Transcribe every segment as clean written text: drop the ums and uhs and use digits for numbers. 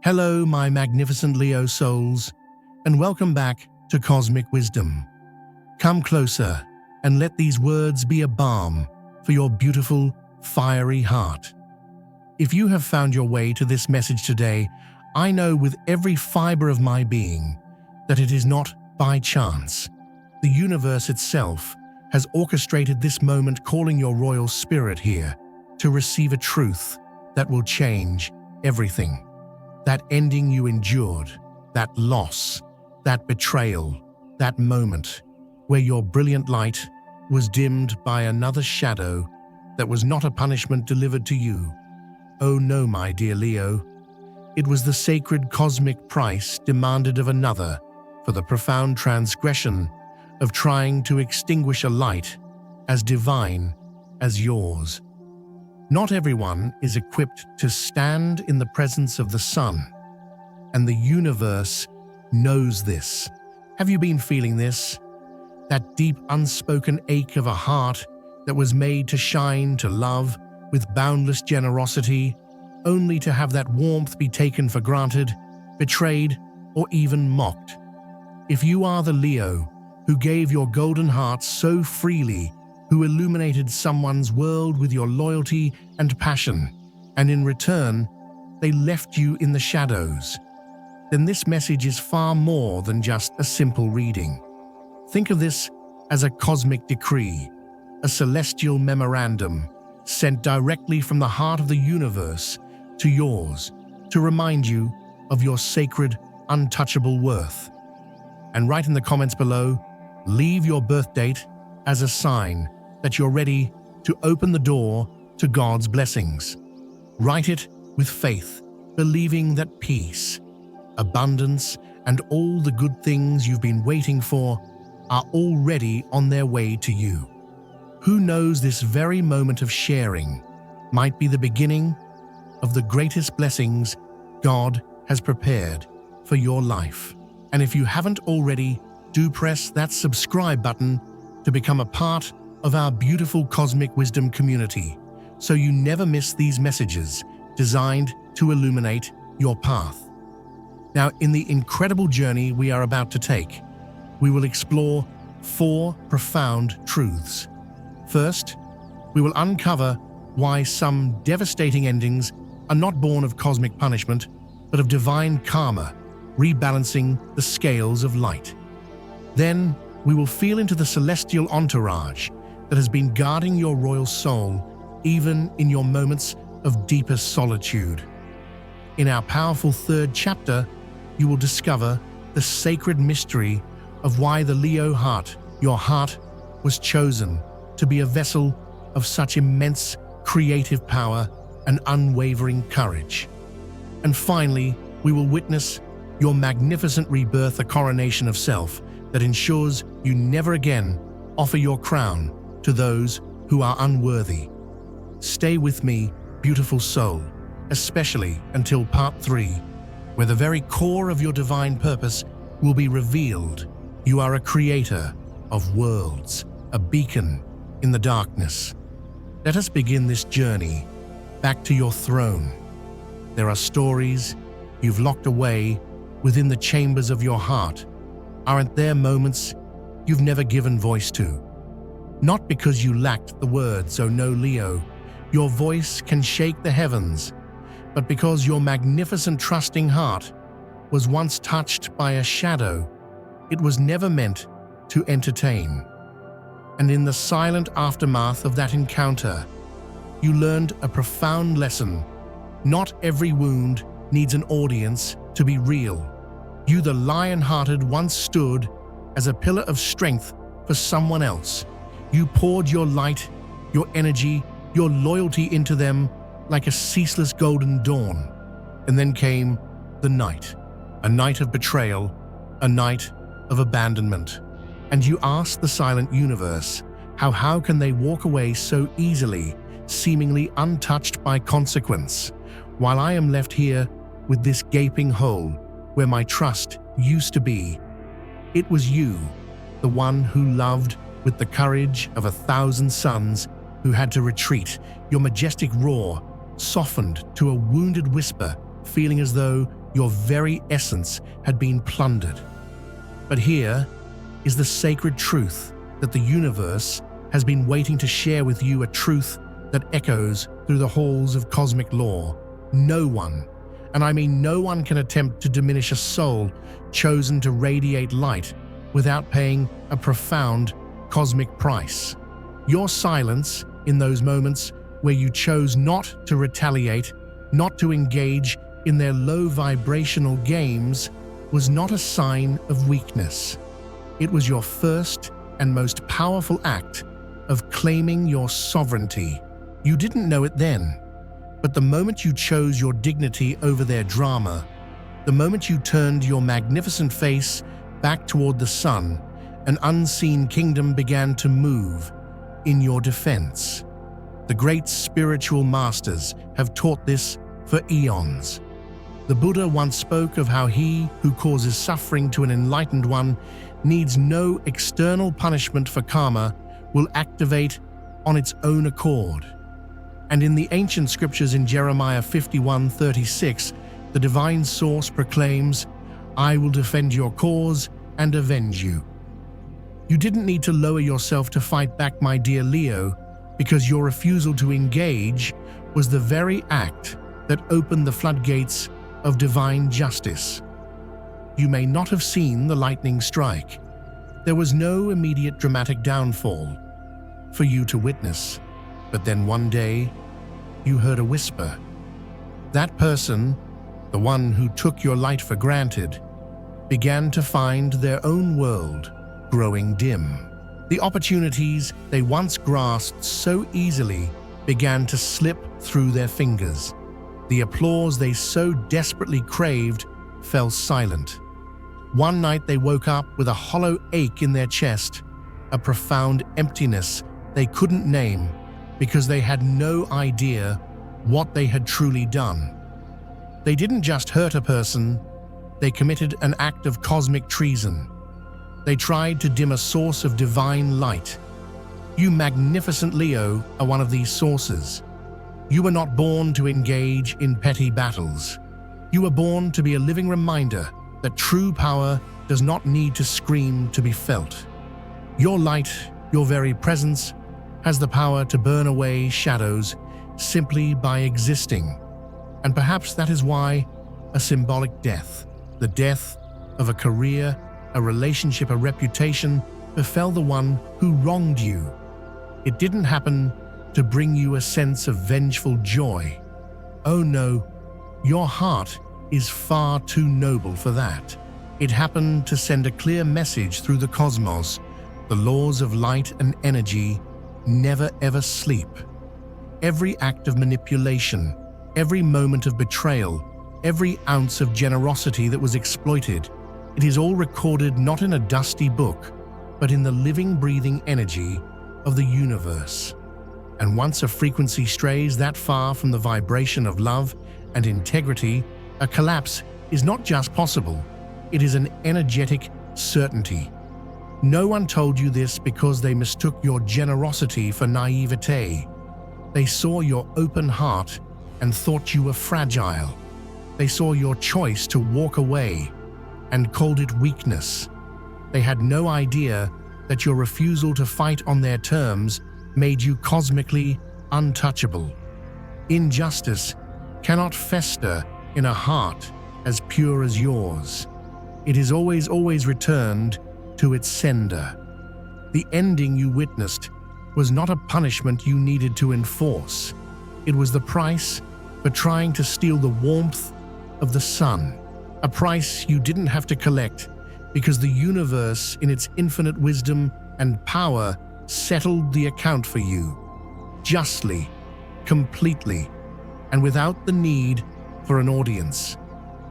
Hello, my magnificent Leo souls, and welcome back to Cosmic Wisdom. Come closer and let these words be a balm for your beautiful, fiery heart. If you have found your way to this message today, I know with every fiber of my being that it is not by chance. The universe itself has orchestrated this moment, calling your royal spirit here to receive a truth that will change everything. That ending you endured, that loss, that betrayal, that moment where your brilliant light was dimmed by another shadow that was not a punishment delivered to you. Oh no, my dear Leo, it was the sacred cosmic price demanded of another for the profound transgression of trying to extinguish a light as divine as yours. Not everyone is equipped to stand in the presence of the sun, and the universe knows this. Have you been feeling this? That deep, unspoken ache of a heart that was made to shine, to love with boundless generosity, only to have that warmth be taken for granted, betrayed, or even mocked. If you are the Leo who gave your golden heart so freely, who illuminated someone's world with your loyalty and passion, and in return, they left you in the shadows, then this message is far more than just a simple reading. Think of this as a cosmic decree, a celestial memorandum sent directly from the heart of the universe to yours to remind you of your sacred, untouchable worth. And write in the comments below, leave your birth date as a sign that you're ready to open the door to God's blessings. Write it with faith, believing that peace, abundance, and all the good things you've been waiting for are already on their way to you. Who knows, this very moment of sharing might be the beginning of the greatest blessings God has prepared for your life. And if you haven't already, do press that subscribe button to become a part of our beautiful Cosmic Wisdom community, so you never miss these messages designed to illuminate your path. Now, in the incredible journey we are about to take, we will explore 4 profound truths. First, we will uncover why some devastating endings are not born of cosmic punishment, but of divine karma, rebalancing the scales of light. Then, we will feel into the celestial entourage that has been guarding your royal soul, even in your moments of deepest solitude. In our powerful 3rd chapter, you will discover the sacred mystery of why the Leo heart, your heart, was chosen to be a vessel of such immense creative power and unwavering courage. And finally, we will witness your magnificent rebirth, a coronation of self that ensures you never again offer your crown to those who are unworthy. Stay with me, beautiful soul, especially until part 3, where the very core of your divine purpose will be revealed. You are a creator of worlds, a beacon in the darkness. Let us begin this journey back to your throne. There are stories you've locked away within the chambers of your heart. Aren't there moments you've never given voice to? Not because you lacked the words, oh no, Leo, your voice can shake the heavens, but because your magnificent trusting heart was once touched by a shadow it was never meant to entertain. And in the silent aftermath of that encounter, you learned a profound lesson. Not every wound needs an audience to be real. You, the lion-hearted, once stood as a pillar of strength for someone else. You poured your light, your energy, your loyalty into them like a ceaseless golden dawn. And then came the night, a night of betrayal, a night of abandonment. And you asked the silent universe, how can they walk away so easily, seemingly untouched by consequence, while I am left here with this gaping hole where my trust used to be? It was you, the one who loved with the courage of 1,000 suns, who had to retreat, your majestic roar softened to a wounded whisper, feeling as though Your very essence had been plundered. But here is the sacred truth that the universe has been waiting to share with you, a truth that echoes through the halls of cosmic law. No one, and I mean no one, can attempt to diminish a soul chosen to radiate light without paying a profound cosmic price. Your silence in those moments where you chose not to retaliate, not to engage in their low vibrational games, was not a sign of weakness. It was your first and most powerful act of claiming your sovereignty. You didn't know it then, but the moment you chose your dignity over their drama, the moment you turned your magnificent face back toward the sun, an unseen kingdom began to move in your defense. The great spiritual masters have taught this for eons. The Buddha once spoke of how he who causes suffering to an enlightened one needs no external punishment, for karma will activate on its own accord. And in the ancient scriptures in Jeremiah 51:36, the divine source proclaims, "I will defend your cause and avenge you." You didn't need to lower yourself to fight back, my dear Leo, because your refusal to engage was the very act that opened the floodgates of divine justice. You may not have seen the lightning strike. There was no immediate dramatic downfall for you to witness, but then one day you heard a whisper. That person, the one who took your light for granted, began to find their own world growing dim. The opportunities they once grasped so easily began to slip through their fingers. The applause they so desperately craved fell silent. One night they woke up with a hollow ache in their chest, a profound emptiness they couldn't name because they had no idea what they had truly done. They didn't just hurt a person, they committed an act of cosmic treason. They tried to dim a source of divine light. You, magnificent Leo, are one of these sources. You were not born to engage in petty battles. You were born to be a living reminder that true power does not need to scream to be felt. Your light, your very presence, has the power to burn away shadows simply by existing. And perhaps that is why a symbolic death, the death of a career, a relationship, a reputation, befell the one who wronged you. It didn't happen to bring you a sense of vengeful joy. Oh no, your heart is far too noble for that. It happened to send a clear message through the cosmos. The laws of light and energy never ever sleep. Every act of manipulation, every moment of betrayal, every ounce of generosity that was exploited, it is all recorded not in a dusty book, but in the living, breathing energy of the universe. And once a frequency strays that far from the vibration of love and integrity, a collapse is not just possible, it is an energetic certainty. No one told you this because they mistook your generosity for naivete. They saw your open heart and thought you were fragile. They saw your choice to walk away and called it weakness. They had no idea that your refusal to fight on their terms made you cosmically untouchable. Injustice cannot fester in a heart as pure as yours. It is always returned to its sender. The ending you witnessed was not a punishment you needed to enforce. It was the price for trying to steal the warmth of the sun, a price you didn't have to collect because the universe, in its infinite wisdom and power, settled the account for you, justly, completely, and without the need for an audience.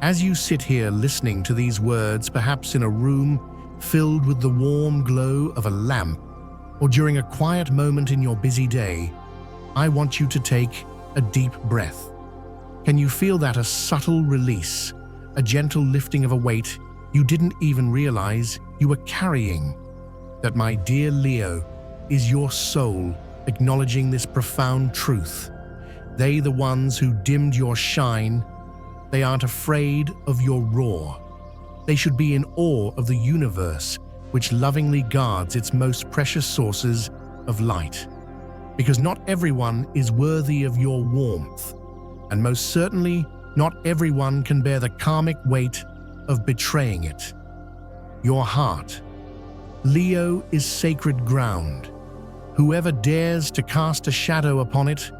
As you sit here listening to these words, perhaps in a room filled with the warm glow of a lamp, or during a quiet moment in your busy day, I want you to take a deep breath. Can you feel that? A subtle release, a gentle lifting of a weight you didn't even realize you were carrying? That, my dear Leo, is your soul acknowledging this profound truth. They, the ones who dimmed your shine, They aren't afraid of your roar. They should be in awe of the universe, which lovingly guards its most precious sources of light. Because not everyone is worthy of your warmth, and most certainly not everyone can bear the karmic weight of betraying it. Your heart. Leo is sacred ground. Whoever dares to cast a shadow upon it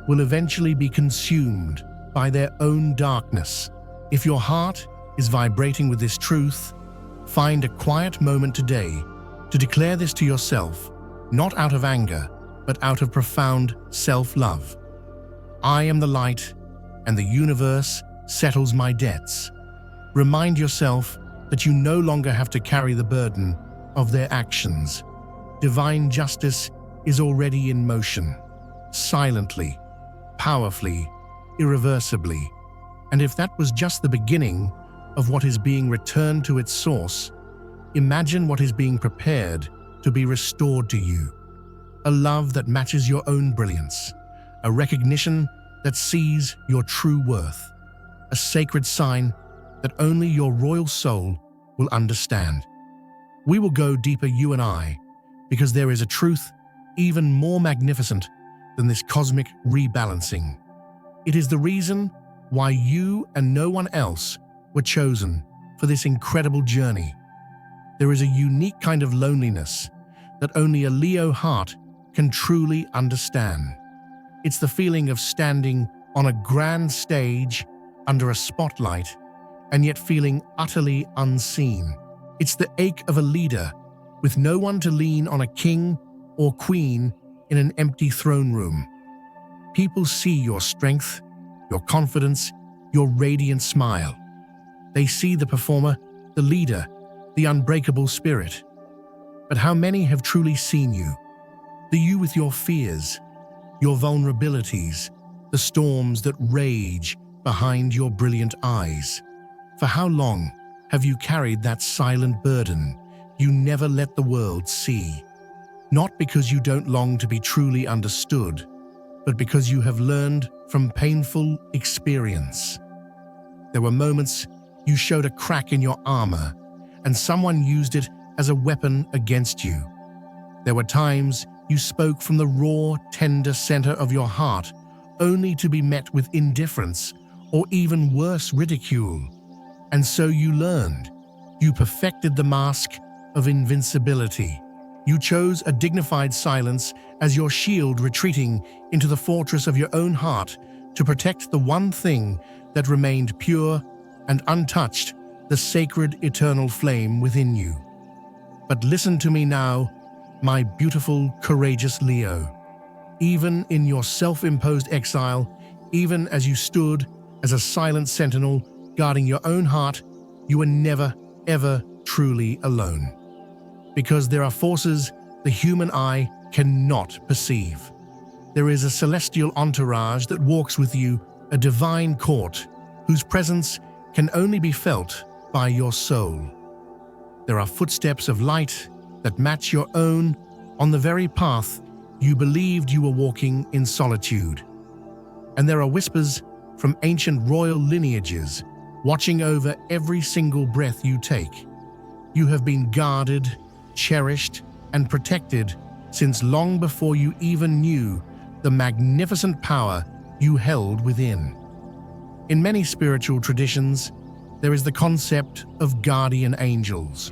will eventually be consumed by their own darkness. If your heart is vibrating with this truth, find a quiet moment today to declare this to yourself, not out of anger, but out of profound self-love. I am the light, and the universe settles my debts. Remind yourself that you no longer have to carry the burden of their actions. Divine justice is already in motion, silently, powerfully, irreversibly. And if that was just the beginning of what is being returned to its source, imagine what is being prepared to be restored to you. A love that matches your own brilliance, a recognition that sees your true worth, a sacred sign that only your royal soul will understand. We will go deeper, you and I, because there is a truth even more magnificent than this cosmic rebalancing. It is the reason why you and no one else were chosen for this incredible journey. There is a unique kind of loneliness that only a Leo heart can truly understand. It's the feeling of standing on a grand stage under a spotlight and yet feeling utterly unseen. It's the ache of a leader with no one to lean on, a king or queen in an empty throne room. People see your strength, your confidence, your radiant smile. They see the performer, the leader, the unbreakable spirit. But how many have truly seen you? The you with your fears, your vulnerabilities, the storms that rage behind your brilliant eyes. For how long have you carried that silent burden you never let the world see? Not because you don't long to be truly understood, but because you have learned from painful experience. There were moments you showed a crack in your armor, and someone used it as a weapon against you. There were times you spoke from the raw, tender center of your heart, only to be met with indifference or even worse, ridicule. And so you learned. You perfected the mask of invincibility. You chose a dignified silence as your shield, retreating into the fortress of your own heart to protect the one thing that remained pure and untouched, the sacred eternal flame within you. But listen to me now, my beautiful, courageous Leo. Even in your self-imposed exile, even as you stood as a silent sentinel guarding your own heart, you were never, ever truly alone. Because there are forces the human eye cannot perceive. There is a celestial entourage that walks with you, a divine court whose presence can only be felt by your soul. There are footsteps of light that match your own on the very path you believed you were walking in solitude. And there are whispers from ancient royal lineages watching over every single breath you take. You have been guarded, cherished, and protected since long before you even knew the magnificent power you held within. In many spiritual traditions, there is the concept of guardian angels,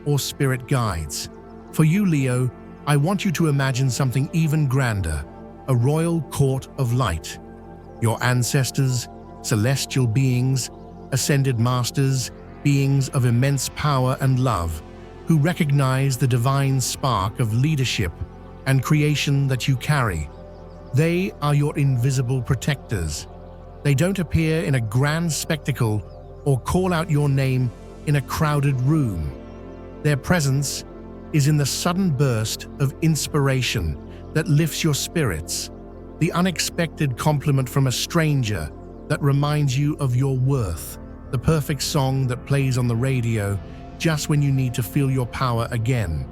or spirit guides. For you, Leo, I want you to imagine something even grander, a royal court of light. Your ancestors, celestial beings, ascended masters, beings of immense power and love, who recognize the divine spark of leadership and creation that you carry. They are your invisible protectors. They don't appear in a grand spectacle or call out your name in a crowded room. Their presence is in the sudden burst of inspiration that lifts your spirits, the unexpected compliment from a stranger that reminds you of your worth, the perfect song that plays on the radio just when you need to feel your power again.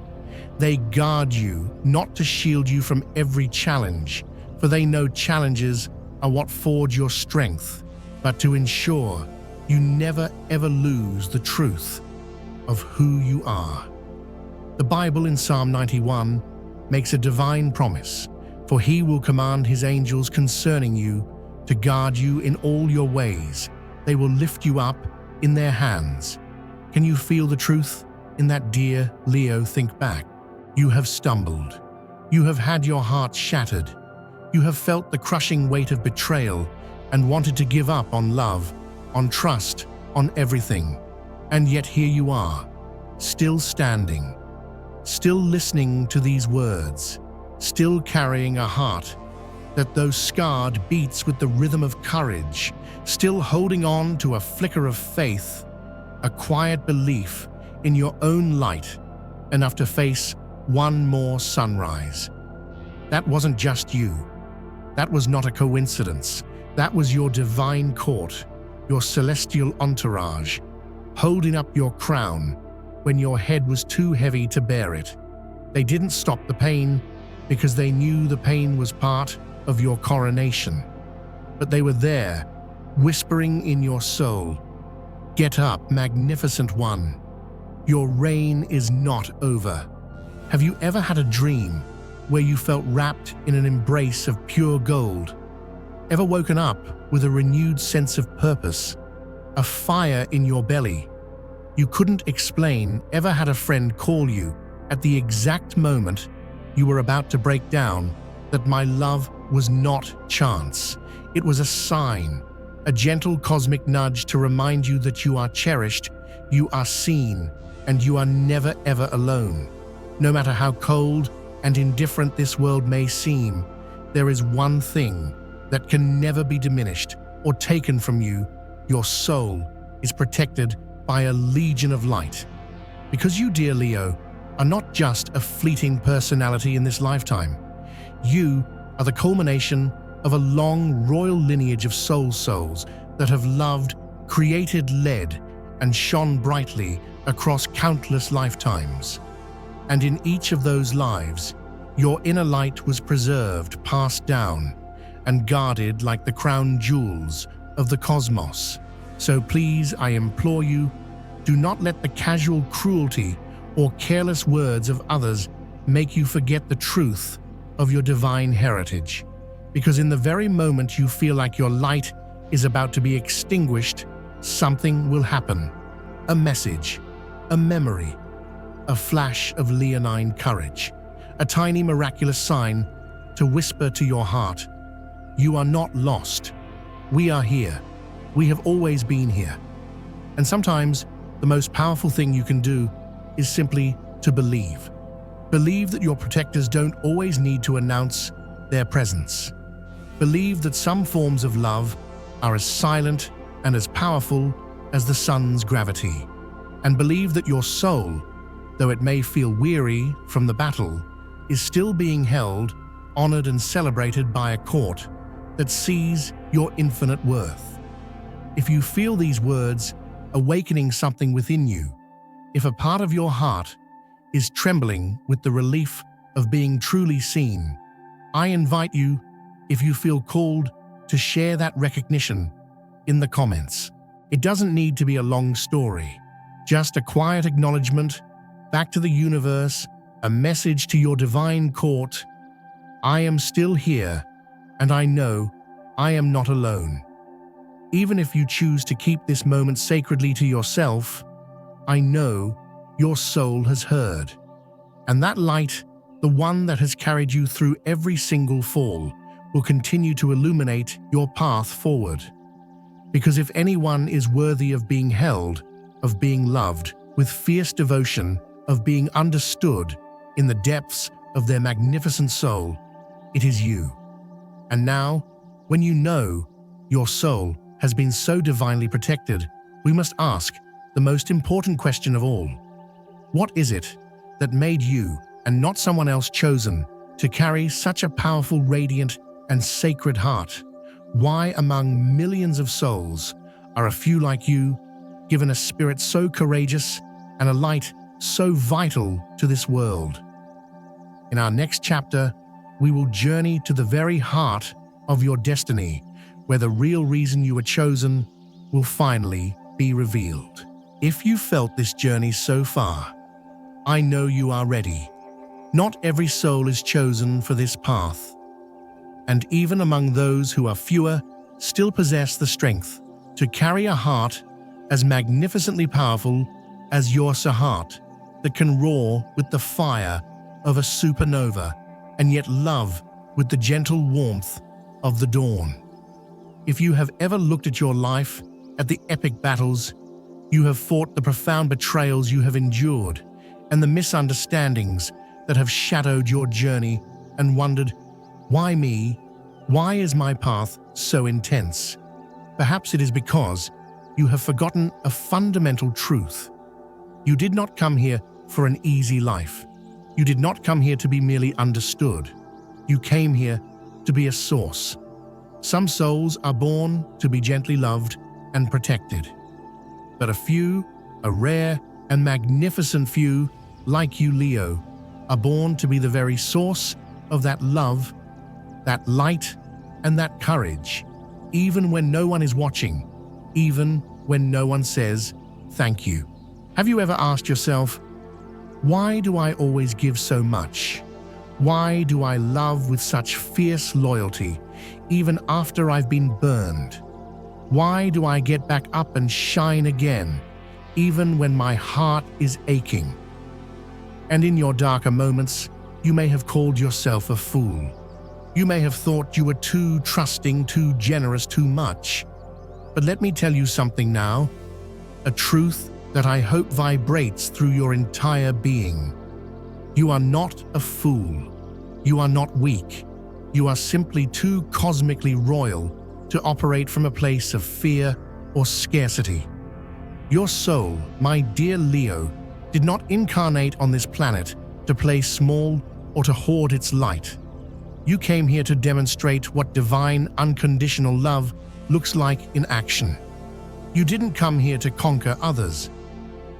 They guard you, not to shield you from every challenge, for they know challenges are what forge your strength, but to ensure you never ever lose the truth of who you are. The Bible in Psalm 91 makes a divine promise, for he will command his angels concerning you to guard you in all your ways. They will lift you up in their hands. Can you feel the truth in that, dear Leo? Think back. You have stumbled. You have had your heart shattered. You have felt the crushing weight of betrayal and wanted to give up on love, on trust, on everything. And yet here you are, still standing, still listening to these words, still carrying a heart that, though scarred, beats with the rhythm of courage, still holding on to a flicker of faith, a quiet belief in your own light, enough to face one more sunrise. That wasn't just you. That was not a coincidence. That was your divine court, your celestial entourage, holding up your crown when your head was too heavy to bear it. They didn't stop the pain because they knew the pain was part of your coronation. But they were there, whispering in your soul, "Get up, magnificent one. Your reign is not over." Have you ever had a dream where you felt wrapped in an embrace of pure gold? Ever woken up with a renewed sense of purpose, a fire in your belly you couldn't explain? Ever had a friend call you at the exact moment you were about to break down? That, my love, was not chance. It was a sign, a gentle cosmic nudge to remind you that you are cherished, you are seen, and you are never ever alone. No matter how cold and indifferent this world may seem, there is one thing that can never be diminished or taken from you. Your soul is protected by a legion of light. Because you, dear Leo, are not just a fleeting personality in this lifetime. You are the culmination of a long royal lineage of souls that have loved, created, led, and shone brightly across countless lifetimes. And in each of those lives, your inner light was preserved, passed down, and guarded like the crown jewels of the cosmos. So please, I implore you, do not let the casual cruelty or careless words of others make you forget the truth of your divine heritage. Because in the very moment you feel like your light is about to be extinguished, something will happen. A message, a memory, a flash of leonine courage, a tiny miraculous sign to whisper to your heart, "You are not lost. We are here. We have always been here." And sometimes the most powerful thing you can do is simply to believe. Believe that your protectors don't always need to announce their presence. Believe that some forms of love are as silent and as powerful as the sun's gravity. And believe that your soul, though it may feel weary from the battle, is still being held, honored, and celebrated by a court that sees your infinite worth. If you feel these words awakening something within you, if a part of your heart is trembling with the relief of being truly seen, I invite you, if you feel called, to share that recognition in the comments. It doesn't need to be a long story, just a quiet acknowledgement back to the universe, a message to your divine court. I am still here, and I know I am not alone. Even if you choose to keep this moment sacredly to yourself, I know your soul has heard. And that light, the one that has carried you through every single fall, will continue to illuminate your path forward. Because if anyone is worthy of being held, of being loved with fierce devotion, of being understood in the depths of their magnificent soul, it is you. And now, when you know your soul has been so divinely protected, we must ask the most important question of all. What is it that made you, and not someone else, chosen to carry such a powerful, radiant, and sacred heart? Why, among millions of souls, are a few like you given a spirit so courageous and a light so vital to this world? In our next chapter, we will journey to the very heart of your destiny, where the real reason you were chosen will finally be revealed. If you felt this journey so far, I know you are ready. Not every soul is chosen for this path, and even among those who are fewer, still possess the strength to carry a heart as magnificently powerful as your heart, that can roar with the fire of a supernova and yet love with the gentle warmth of the dawn. If you have ever looked at your life, at the epic battles you have fought, the profound betrayals you have endured, and the misunderstandings that have shadowed your journey, and wondered, why me? Why is my path so intense? Perhaps it is because you have forgotten a fundamental truth. You did not come here for an easy life. You did not come here to be merely understood. You came here to be a source. Some souls are born to be gently loved and protected. But a few, a rare and magnificent few, like you, Leo, are born to be the very source of that love, that light, and that courage, even when no one is watching, even when no one says thank you. Have you ever asked yourself, why do I always give so much? Why do I love with such fierce loyalty, even after I've been burned? Why do I get back up and shine again, even when my heart is aching? And in your darker moments, you may have called yourself a fool. You may have thought you were too trusting, too generous, too much. But let me tell you something now, a truth that I hope vibrates through your entire being. You are not a fool. You are not weak. You are simply too cosmically royal to operate from a place of fear or scarcity. Your soul, my dear Leo, did not incarnate on this planet to play small or to hoard its light. You came here to demonstrate what divine unconditional love looks like in action. You didn't come here to conquer others.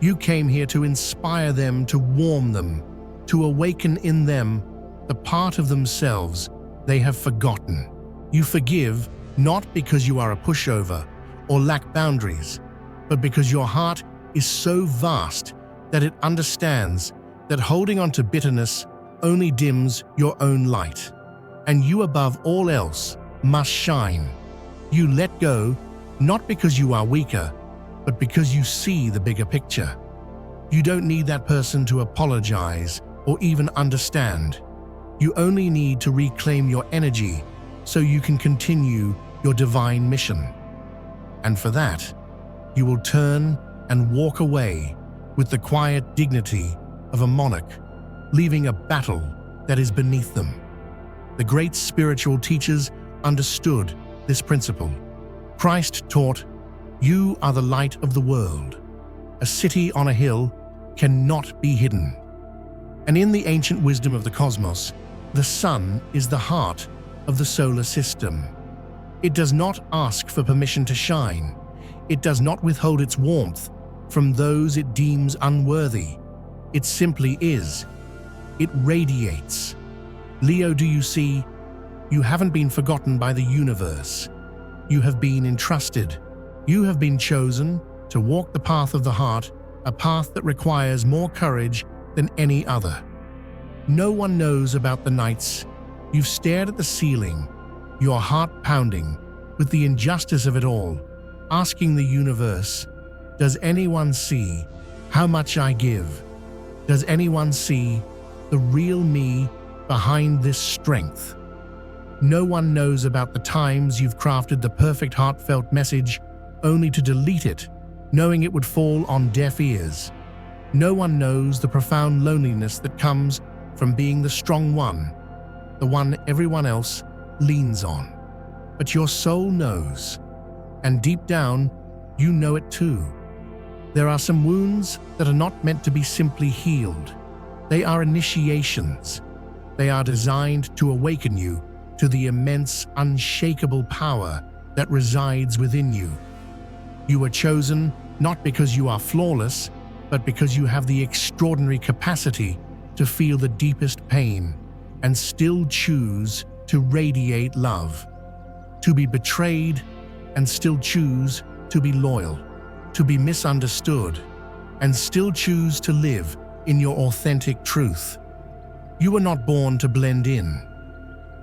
You came here to inspire them, to warm them, to awaken in them the part of themselves they have forgotten. You forgive not because you are a pushover or lack boundaries, but because your heart is so vast that it understands that holding on to bitterness only dims your own light, and you above all else must shine. You let go not because you are weaker, but because you see the bigger picture. You don't need that person to apologize or even understand. You only need to reclaim your energy so you can continue your divine mission. And for that, you will turn and walk away with the quiet dignity of a monarch, leaving a battle that is beneath them. The great spiritual teachers understood this principle. Christ taught, "You are the light of the world. A city on a hill cannot be hidden." And in the ancient wisdom of the cosmos, the sun is the heart of the solar system. It does not ask for permission to shine. It does not withhold its warmth from those it deems unworthy. It simply is. It radiates. Leo, do you see? You haven't been forgotten by the universe. You have been entrusted. You have been chosen to walk the path of the heart, a path that requires more courage than any other. No one knows about the nights you've stared at the ceiling, your heart pounding with the injustice of it all, asking the universe, does anyone see how much I give? Does anyone see the real me behind this strength? No one knows about the times you've crafted the perfect heartfelt message only to delete it, knowing it would fall on deaf ears. No one knows the profound loneliness that comes from being the strong one, the one everyone else leans on. But your soul knows, and deep down, you know it too. There are some wounds that are not meant to be simply healed. They are initiations. They are designed to awaken you to the immense, unshakable power that resides within you. You were chosen not because you are flawless, but because you have the extraordinary capacity to feel the deepest pain and still choose to radiate love. To be betrayed and still choose to be loyal, to be misunderstood, and still choose to live in your authentic truth. You were not born to blend in.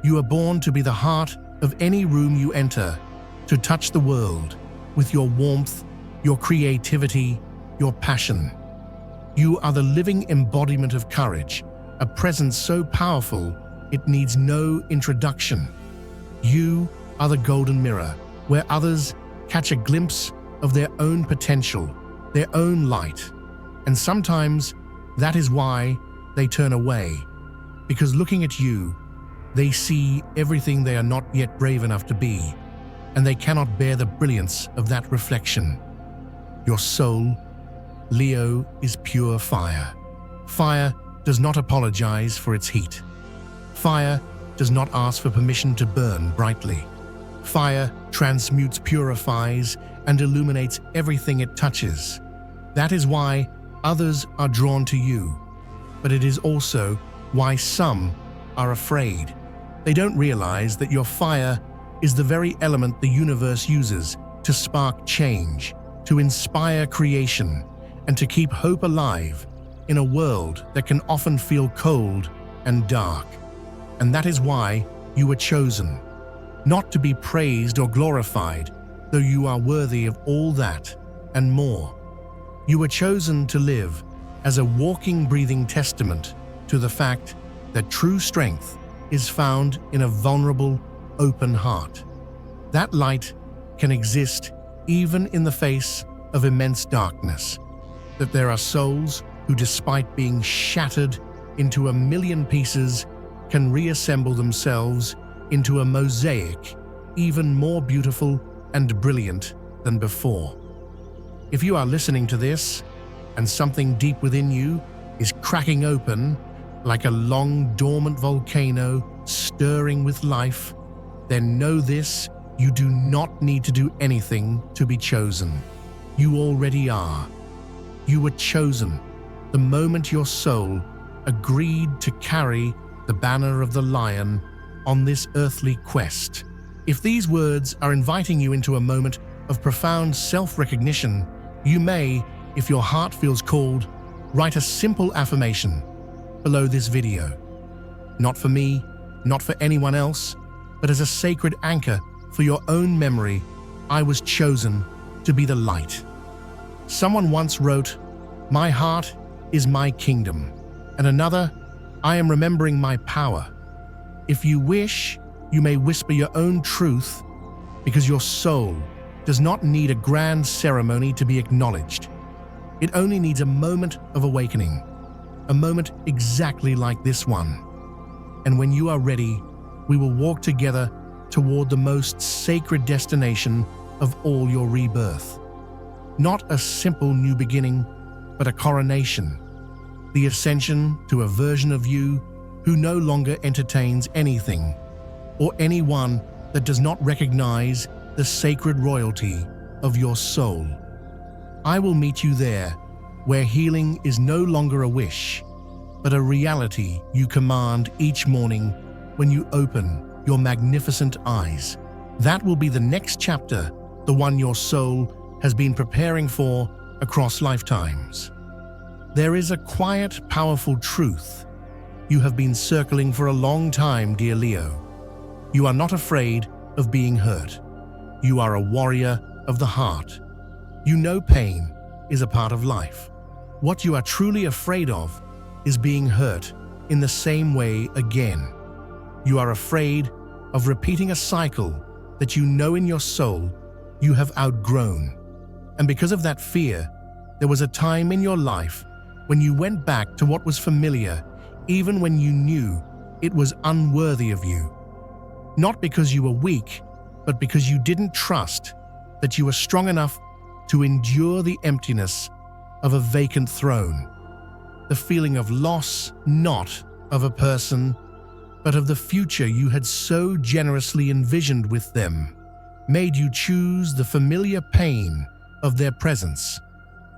You are born to be the heart of any room you enter, to touch the world with your warmth, your creativity, your passion. You are the living embodiment of courage, a presence so powerful it needs no introduction. You are the golden mirror, where others catch a glimpse of their own potential, their own light. And sometimes that is why they turn away, because looking at you, they see everything they are not yet brave enough to be, and they cannot bear the brilliance of that reflection. Your soul, Leo, is pure fire. Fire does not apologize for its heat. Fire does not ask for permission to burn brightly. Fire transmutes, purifies, and illuminates everything it touches. That is why others are drawn to you, but it is also why some are afraid. They don't realize that your fire is the very element the universe uses to spark change, to inspire creation, and to keep hope alive in a world that can often feel cold and dark. And that is why you were chosen, not to be praised or glorified, though you are worthy of all that and more. You were chosen to live as a walking, breathing testament to the fact that true strength is found in a vulnerable, open heart. That light can exist even in the face of immense darkness. That there are souls who, despite being shattered into a million pieces, can reassemble themselves into a mosaic even more beautiful and brilliant than before. If you are listening to this and something deep within you is cracking open like a long dormant volcano stirring with life, then know this: you do not need to do anything to be chosen. You already are. You were chosen the moment your soul agreed to carry the banner of the lion on this earthly quest. If these words are inviting you into a moment of profound self-recognition, you may, if your heart feels called, write a simple affirmation below this video. Not for me, not for anyone else, but as a sacred anchor for your own memory: I was chosen to be the light. Someone once wrote, "My heart is my kingdom," and another, "I am remembering my power." If you wish, you may whisper your own truth, because your soul does not need a grand ceremony to be acknowledged. It only needs a moment of awakening, a moment exactly like this one. And when you are ready, we will walk together toward the most sacred destination of all your rebirth. Not a simple new beginning, but a coronation, the ascension to a version of you who no longer entertains anything or anyone that does not recognize the sacred royalty of your soul. I will meet you there, where healing is no longer a wish, but a reality you command each morning when you open your magnificent eyes. That will be the next chapter, the one your soul has been preparing for across lifetimes. There is a quiet, powerful truth you have been circling for a long time, dear Leo. You are not afraid of being hurt. You are a warrior of the heart. You know pain is a part of life. What you are truly afraid of is being hurt in the same way again. You are afraid of repeating a cycle that you know in your soul you have outgrown. And because of that fear, there was a time in your life when you went back to what was familiar, even when you knew it was unworthy of you. Not because you were weak, but because you didn't trust that you were strong enough to endure the emptiness of a vacant throne. The feeling of loss, not of a person, but of the future you had so generously envisioned with them, made you choose the familiar pain of their presence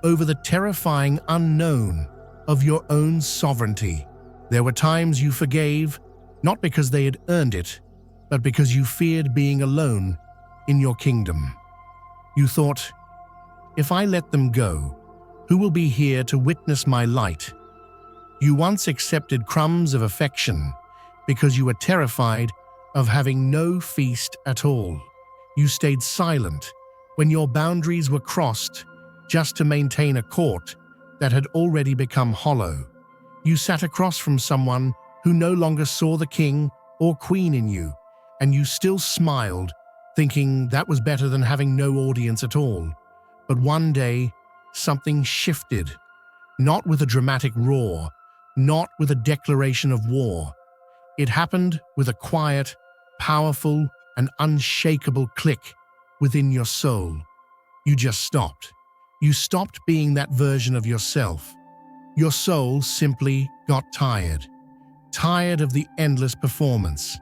over the terrifying unknown of your own sovereignty. There were times you forgave, not because they had earned it, but because you feared being alone in your kingdom. You thought, if I let them go, who will be here to witness my light? You once accepted crumbs of affection because you were terrified of having no feast at all. You stayed silent when your boundaries were crossed just to maintain a court that had already become hollow. You sat across from someone who no longer saw the king or queen in you, and you still smiled, thinking that was better than having no audience at all. But one day, something shifted, not with a dramatic roar, not with a declaration of war. It happened with a quiet, powerful, and unshakable click within your soul. You just stopped. You stopped being that version of yourself. Your soul simply got tired. Tired of the endless performance.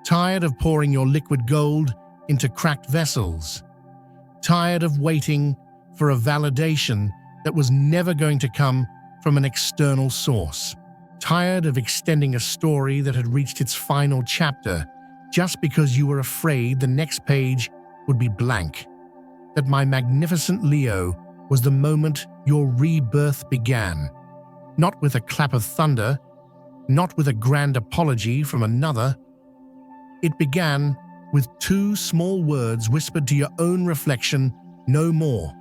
Tired of pouring your liquid gold into cracked vessels. Tired of waiting for a validation that was never going to come from an external source. Tired of extending a story that had reached its final chapter just because you were afraid the next page would be blank. That my magnificent Leo was the moment your rebirth began. Not with a clap of thunder, not with a grand apology from another. It began with two small words whispered to your own reflection, no more.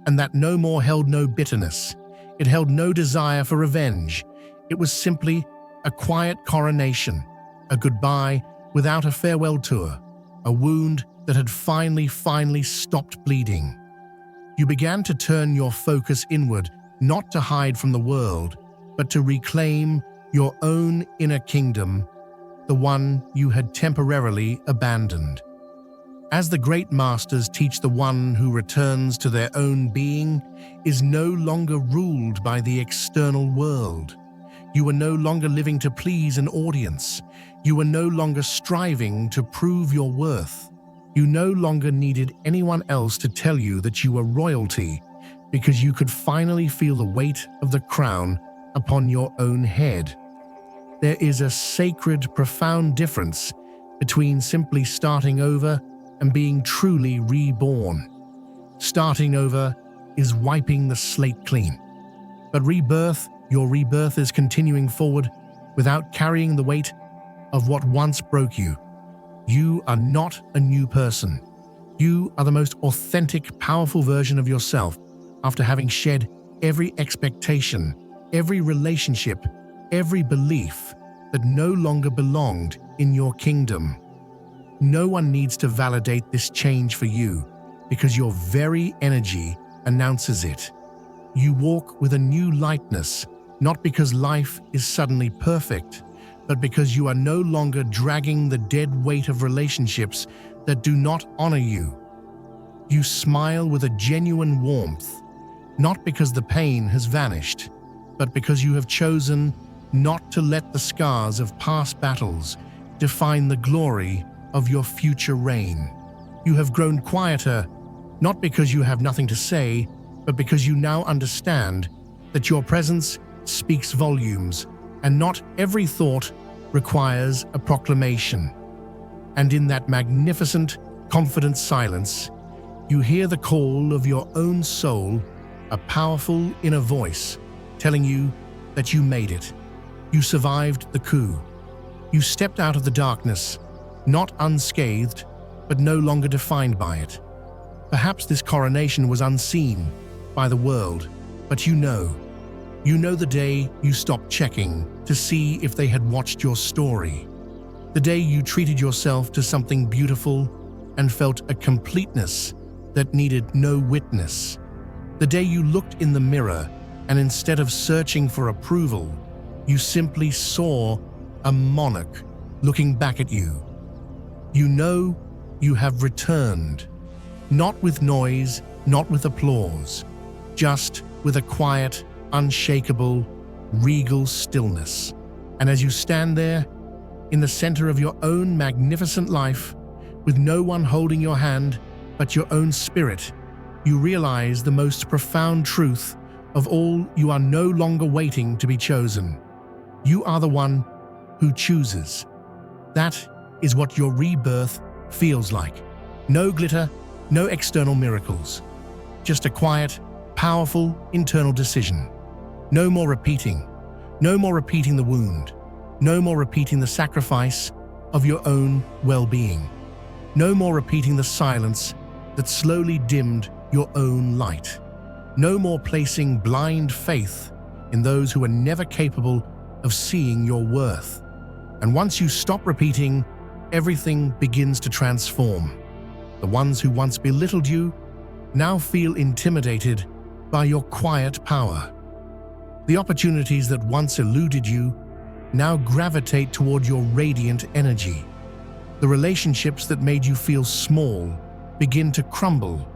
And that no more held no bitterness. It held no desire for revenge. It was simply a quiet coronation, a goodbye without a farewell tour, a wound that had finally stopped bleeding. You began to turn your focus inward, not to hide from the world, but to reclaim your own inner kingdom, the one you had temporarily abandoned. As the great masters teach, the one who returns to their own being is no longer ruled by the external world. You are no longer living to please an audience. You are no longer striving to prove your worth. You no longer needed anyone else to tell you that you were royalty, because you could finally feel the weight of the crown upon your own head. There is a sacred, profound difference between simply starting over and being truly reborn. Starting over is wiping the slate clean. But rebirth, your rebirth, is continuing forward without carrying the weight of what once broke you. You are not a new person. You are the most authentic, powerful version of yourself after having shed every expectation, every relationship, every belief that no longer belonged in your kingdom. No one needs to validate this change for you because your very energy announces it. You walk with a new lightness, not because life is suddenly perfect, but because you are no longer dragging the dead weight of relationships that do not honor you. You smile with a genuine warmth, not because the pain has vanished, but because you have chosen not to let the scars of past battles define the glory of your future reign. You have grown quieter, not because you have nothing to say, but because you now understand that your presence speaks volumes, and not every thought requires a proclamation. And in that magnificent, confident silence, you hear the call of your own soul, a powerful inner voice telling you that you made it. You survived the coup. You stepped out of the darkness, not unscathed, but no longer defined by it. Perhaps this coronation was unseen by the world, but you know the day you stopped checking to see if they had watched your story. The day you treated yourself to something beautiful and felt a completeness that needed no witness. The day you looked in the mirror and instead of searching for approval, you simply saw a monarch looking back at you. You know you have returned, not with noise, not with applause, just with a quiet, unshakable, regal stillness. And as you stand there, in the center of your own magnificent life, with no one holding your hand but your own spirit, you realize the most profound truth of all: you are no longer waiting to be chosen. You are the one who chooses. That is what your rebirth feels like. No glitter, No external miracles. Just a quiet, powerful internal decision. No more repeating. No more repeating the wound. No more repeating the sacrifice of your own well-being. No more repeating the silence that slowly dimmed your own light. No more placing blind faith in those who are never capable of seeing your worth. And once you stop repeating, everything begins to transform. The ones who once belittled you now feel intimidated by your quiet power. The opportunities that once eluded you now gravitate toward your radiant energy. The relationships that made you feel small begin to crumble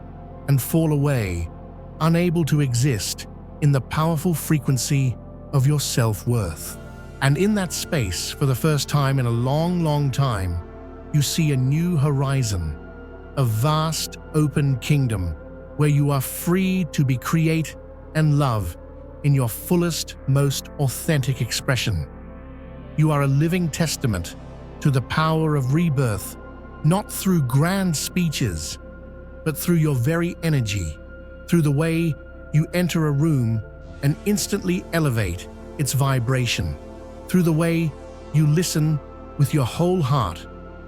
and fall away, unable to exist in the powerful frequency of your self-worth. And in that space, for the first time in a long, long time, you see a new horizon, a vast, open kingdom where you are free to be create and love in your fullest, most authentic expression. You are a living testament to the power of rebirth, not through grand speeches, but through your very energy, through the way you enter a room and instantly elevate its vibration, through the way you listen with your whole heart,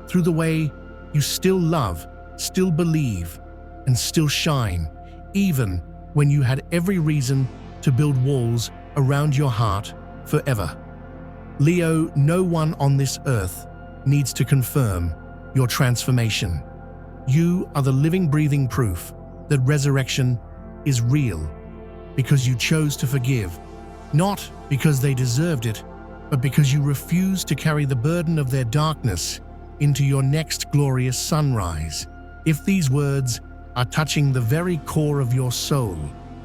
through the way you still love, still believe, and still shine, even when you had every reason to build walls around your heart forever. Leo, no one on this earth needs to confirm your transformation. You are the living, breathing proof that resurrection is real because you chose to forgive, not because they deserved it, but because you refused to carry the burden of their darkness into your next glorious sunrise. If these words are touching the very core of your soul,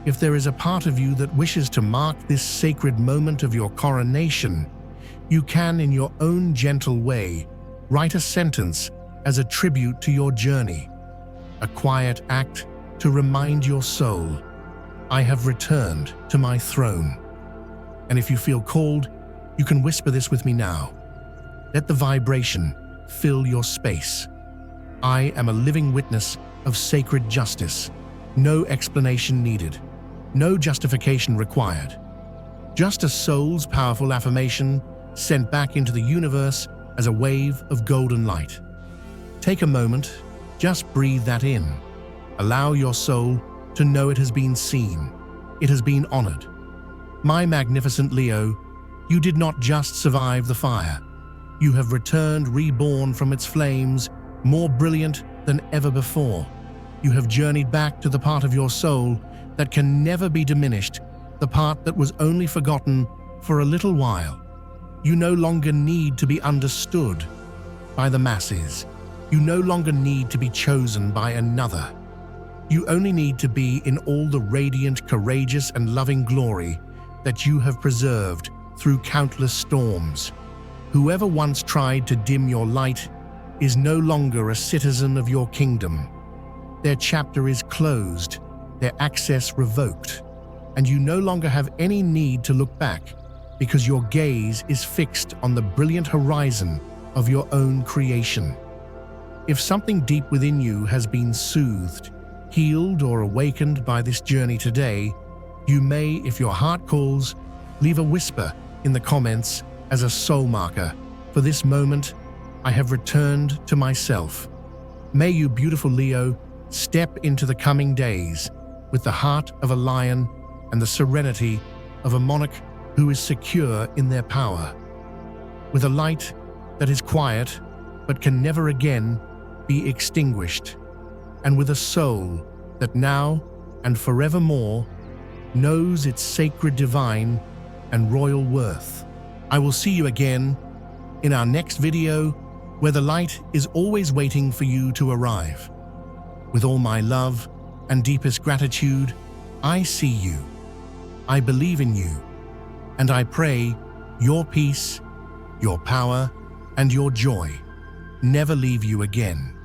if there is a part of you that wishes to mark this sacred moment of your coronation, you can, in your own gentle way, write a sentence as a tribute to your journey, a quiet act to remind your soul, I have returned to my throne. And if you feel called, you can whisper this with me now. Let the vibration fill your space. I am a living witness of sacred justice. No explanation needed. No justification required. Just a soul's powerful affirmation sent back into the universe as a wave of golden light. Take a moment, just breathe that in. Allow your soul to know it has been seen. It has been honored. My magnificent Leo, you did not just survive the fire. You have returned reborn from its flames, more brilliant than ever before. You have journeyed back to the part of your soul that can never be diminished, the part that was only forgotten for a little while. You no longer need to be understood by the masses. You no longer need to be chosen by another. You only need to be in all the radiant, courageous, and loving glory that you have preserved through countless storms. Whoever once tried to dim your light is no longer a citizen of your kingdom. Their chapter is closed, their access revoked, and you no longer have any need to look back because your gaze is fixed on the brilliant horizon of your own creation. If something deep within you has been soothed, healed, or awakened by this journey today, you may, if your heart calls, leave a whisper in the comments as a soul marker. For this moment, I have returned to myself. May you, beautiful Leo, step into the coming days with the heart of a lion and the serenity of a monarch who is secure in their power. With a light that is quiet but can never again be extinguished, and with a soul that now and forevermore knows its sacred, divine, and royal worth. I will see you again in our next video, where the light is always waiting for you to arrive. With all my love and deepest gratitude, I see you, I believe in you, and I pray your peace, your power, and your joy never leave you again.